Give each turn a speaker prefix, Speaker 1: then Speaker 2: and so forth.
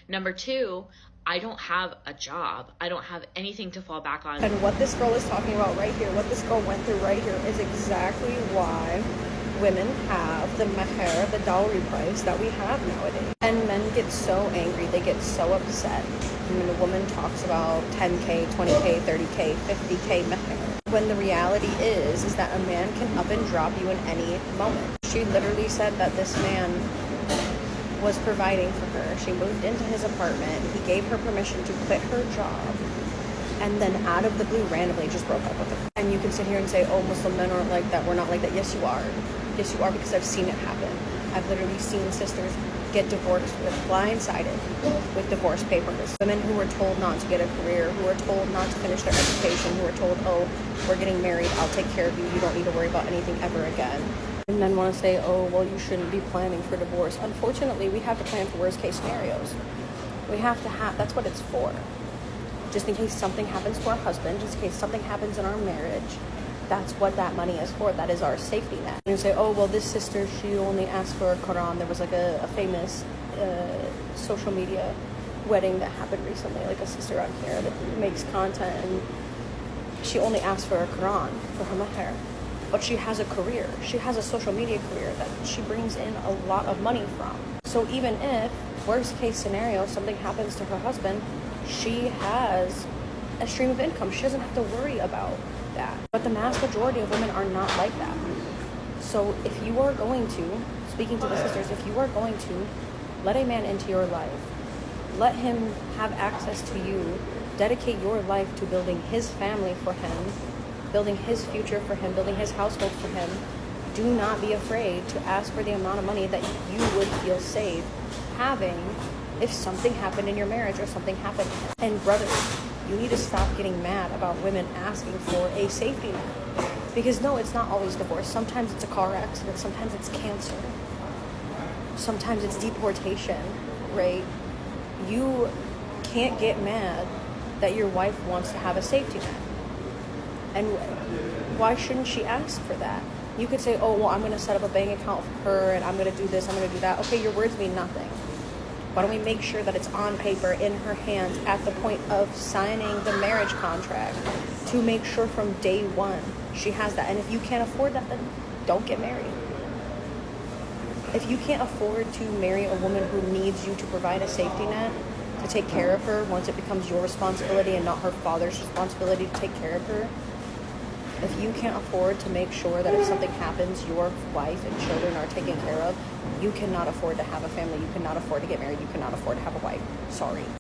Speaker 1: Number two, I don't have a job. I don't have anything to fall back on.
Speaker 2: And what this girl is talking about right here, what this girl went through right here, is exactly why women have the maher, the dowry price that we have nowadays. And men get so angry, they get so upset when a woman talks about 10K, 20K, 30K, 50K maher. When the reality is that a man can up and drop you in any moment. She literally said that this man was providing for her. She moved into his apartment. He gave her permission to quit her job, and then out of the blue randomly just broke up with her. And you can sit here and say, oh, Muslim men aren't like that, we're not like that. Yes, you are. Yes, you are, because I've seen it happen. I've literally seen sisters get divorced blindsided with divorce papers. Women who were told not to get a career, who were told not to finish their education, who were told, oh, we're getting married, I'll take care of you, you don't need to worry about anything ever again. And men want to say, oh, well, you shouldn't be planning for divorce. Unfortunately, we have to plan for worst case scenarios. We have to have, that's what it's for. Just in case something happens to our husband, just in case something happens in our marriage, that's what that money is for. That is our safety net. And you say, oh, well, this sister, she only asked for a Quran. There was like a famous social media wedding that happened recently, like a sister on here that makes content, and she only asked for a Quran for her maher. But she has a career. She has a social media career that she brings in a lot of money from. So even if, worst case scenario, something happens to her husband, she has a stream of income. She doesn't have to worry about that. But the mass majority of women are not like that. So if you are going to, speaking to the sisters, if you are going to let a man into your life, let him have access to you, dedicate your life to building his family for him, building his future for him, building his household for him, do not be afraid to ask for the amount of money that you would feel safe having if something happened in your marriage or something happened. And brothers, you need to stop getting mad about women asking for a safety net. Because no, it's not always divorce. Sometimes it's a car accident, sometimes it's cancer, sometimes it's deportation, right? You can't get mad that your wife wants to have a safety net. And why shouldn't she ask for that? You could say, oh, well, I'm going to set up a bank account for her, and I'm going to do this, I'm going to do that. Okay, your words mean nothing. Why don't we make sure that it's on paper in her hands at the point of signing the marriage contract to make sure from day one she has that. And if you can't afford that, then don't get married. If you can't afford to marry a woman who needs you to provide a safety net, to take care of her once it becomes your responsibility and not her father's responsibility to take care of her, if you can't afford to make sure that if something happens, your wife and children are taken care of, you cannot afford to have a family. You cannot afford to get married. You cannot afford to have a wife. Sorry.